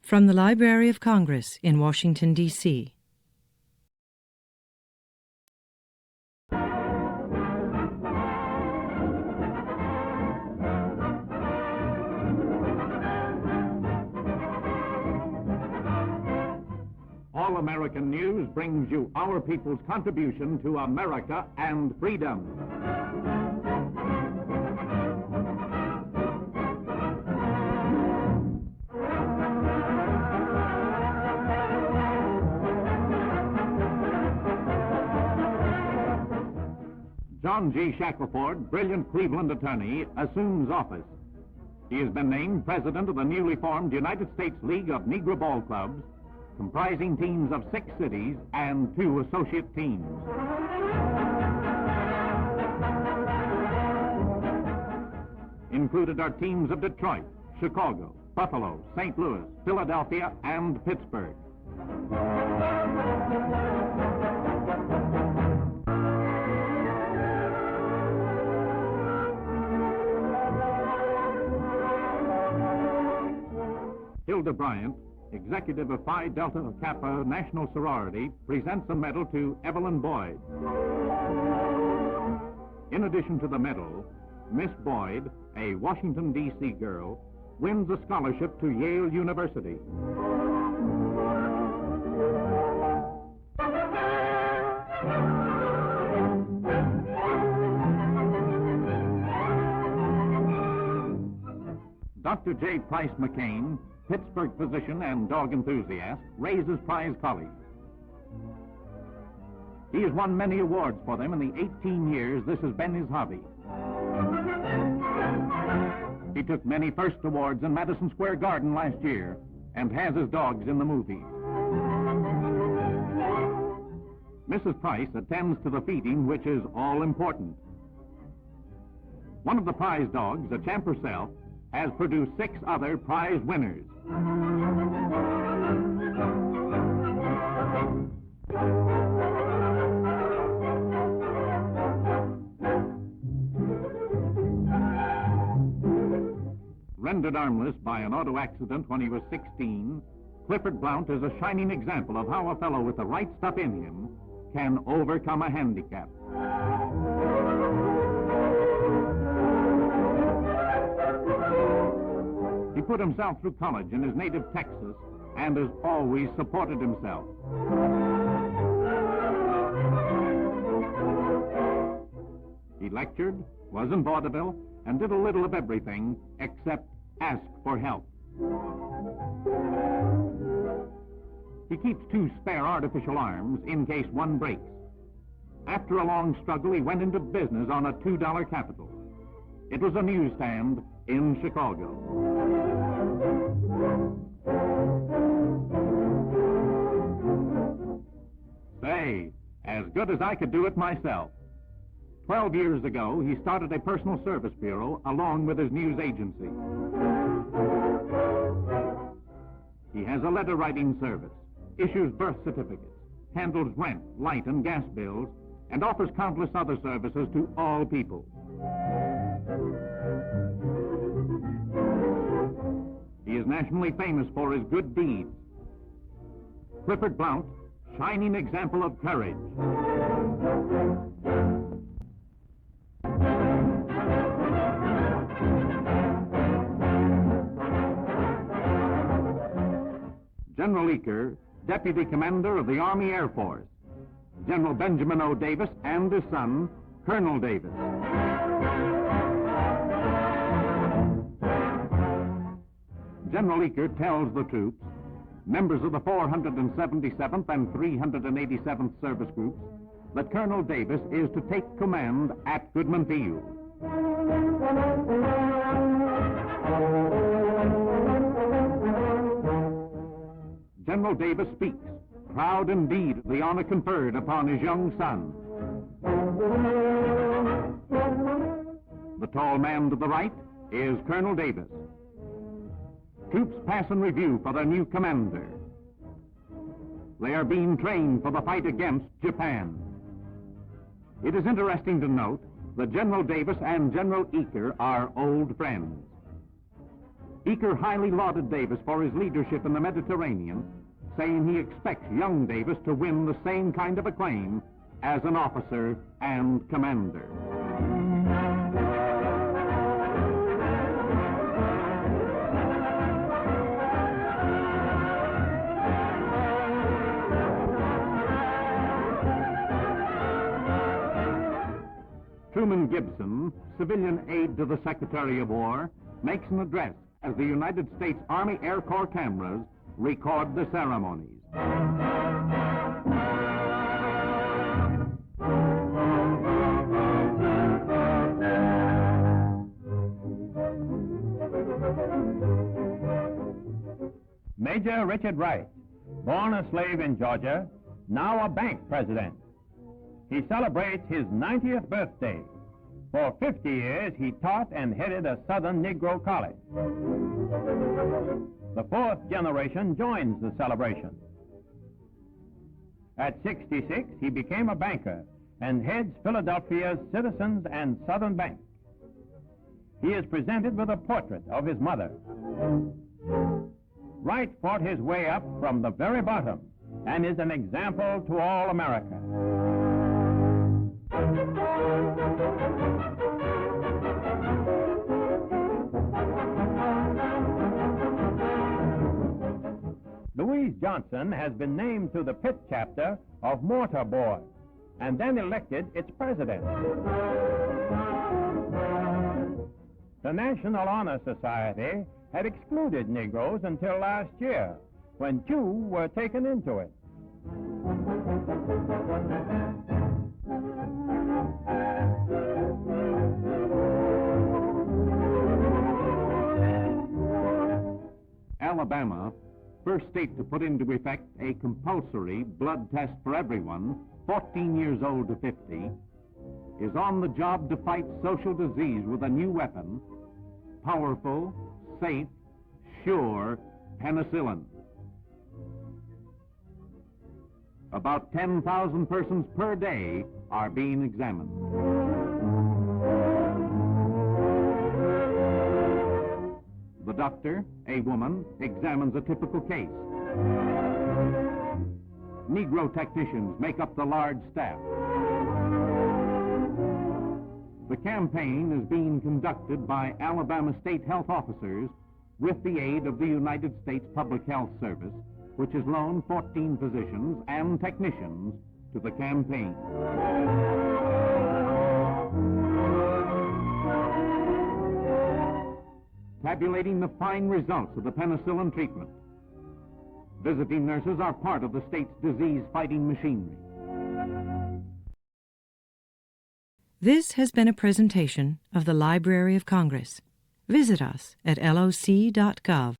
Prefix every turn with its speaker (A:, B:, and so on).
A: From the Library of Congress in Washington, D.C.
B: All American News brings you our people's contribution to America and freedom. John G. Shackelford, brilliant Cleveland attorney, assumes office. He has been named president of the newly formed United States League of Negro Ball Clubs, comprising teams of 6 cities and 2 associate teams. Included are teams of Detroit, Chicago, Buffalo, St. Louis, Philadelphia, and Pittsburgh. Hilda Bryant, executive of Phi Delta Kappa National Sorority, presents a medal to Evelyn Boyd. In addition to the medal, Miss Boyd, a Washington, D.C. girl, wins a scholarship to Yale University. Dr. J. Price McCain, Pittsburgh physician and dog enthusiast, raises prize collies. He has won many awards for them in the 18 years this has been his hobby. He took many first awards in Madison Square Garden last year and has his dogs in the movie. Mrs. Price attends to the feeding, which is all important. One of the prize dogs, a champ herself, has produced 6 other prize winners. Rendered armless by an auto accident when he was 16, Clifford Blount is a shining example of how a fellow with the right stuff in him can overcome a handicap. He put himself through college in his native Texas and has always supported himself. He lectured, was in vaudeville, and did a little of everything except ask for help. He keeps 2 spare artificial arms in case one breaks. After a long struggle, he went into business on a $2 capital. It was a newsstand in Chicago. Say, as good as I could do it myself. 12 years ago, he started a personal service bureau along with his news agency. He has a letter writing service, issues birth certificates, handles rent, light, and gas bills, and offers countless other services to all people. He is nationally famous for his good deeds. Clifford Blount, shining example of courage. General Eaker, Deputy Commander of the Army Air Force. General Benjamin O. Davis and his son, Colonel Davis. General Eaker tells the troops, members of the 477th and 387th Service Groups, that Colonel Davis is to take command at Goodman Field. General Davis speaks, proud indeed of the honor conferred upon his young son. The tall man to the right is Colonel Davis. Troops pass in review for their new commander. They are being trained for the fight against Japan. It is interesting to note that General Davis and General Eaker are old friends. Eaker highly lauded Davis for his leadership in the Mediterranean, saying he expects young Davis to win the same kind of acclaim as an officer and commander. Truman Gibson, civilian aide to the Secretary of War, makes an address as the United States Army Air Corps cameras record the ceremonies.
C: Major Richard Wright, born a slave in Georgia, now a bank president. He celebrates his 90th birthday. For 50 years, he taught and headed a Southern Negro college. The fourth generation joins the celebration. At 66, he became a banker and heads Philadelphia's Citizens and Southern Bank. He is presented with a portrait of his mother. Wright fought his way up from the very bottom and is an example to all America. Louise Johnson has been named to the Pitt chapter of Mortar Board and then elected its president. The National Honor Society had excluded Negroes until last year, when 2 were taken into it.
B: Alabama, first state to put into effect a compulsory blood test for everyone 14 years old to 50, is on the job to fight social disease with a new weapon, powerful, safe, sure penicillin. About 10,000 persons per day are being examined. The doctor, a woman, examines a typical case. Negro technicians make up the large staff. The campaign is being conducted by Alabama state health officers with the aid of the United States Public Health Service, which has loaned 14 physicians and technicians to the campaign. Tabulating the fine results of the penicillin treatment. Visiting nurses are part of the state's disease-fighting machinery.
A: This has been a presentation of the Library of Congress. Visit us at loc.gov.